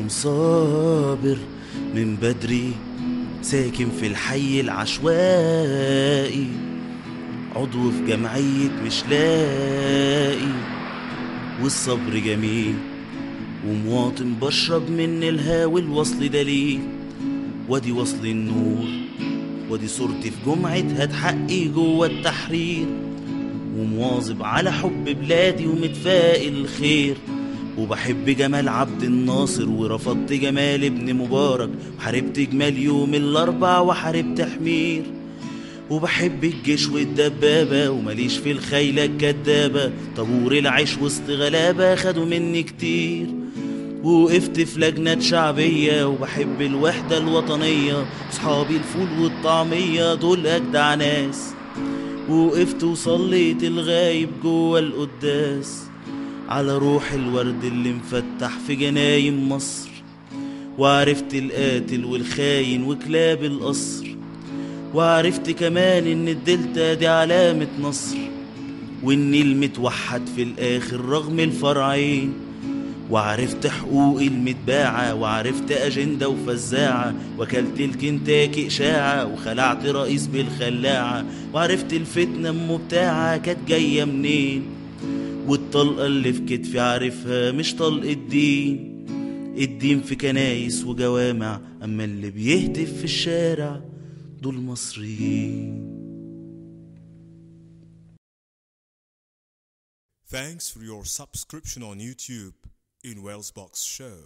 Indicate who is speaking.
Speaker 1: ومصابر من بدري، ساكن في الحي العشوائي، عضو في جمعية مش لاقي، والصبر جميل ومواطن بشرب من الهاوي الوصل دليل، وادي وصل النور، وادي صورتي في جمعة هتحقي جوه التحرير، ومواظب على حب بلادي ومتفائل خير، وبحب جمال عبد الناصر ورفضت جمال ابن مبارك، وحاربت جمال يوم الاربع وحاربت حمير، وبحب الجيش والدبابة ومليش في الخيلة الكدابة، طابور العيش وسط غلابة خدوا مني كتير، ووقفت في لجنة شعبية وبحب الوحدة الوطنية، صحابي الفول والطعمية دول أجدع ناس، ووقفت وصليت الغايب جوه القداس على روح الورد اللي مفتح في جناين مصر، وعرفت القاتل والخاين وكلاب القصر، وعرفت كمان ان الدلتا دي علامة نصر، والنيل متوحد في الاخر رغم الفرعين، وعرفت حقوقي المتباعة وعرفت أجندة وفزاعة، وكلت الكنتاكي إشاعة وخلعت رئيس بالخلاعة، وعرفت الفتنة بتاعة كانت جاية منين، والطلقة اللي في كتفي عارفها مش طلق الدين، الدين في كنايس وجوامع، أما اللي بيهتف في الشارع دول مصريين.
Speaker 2: Thanks for your subscription on YouTube in Wellsbox Show.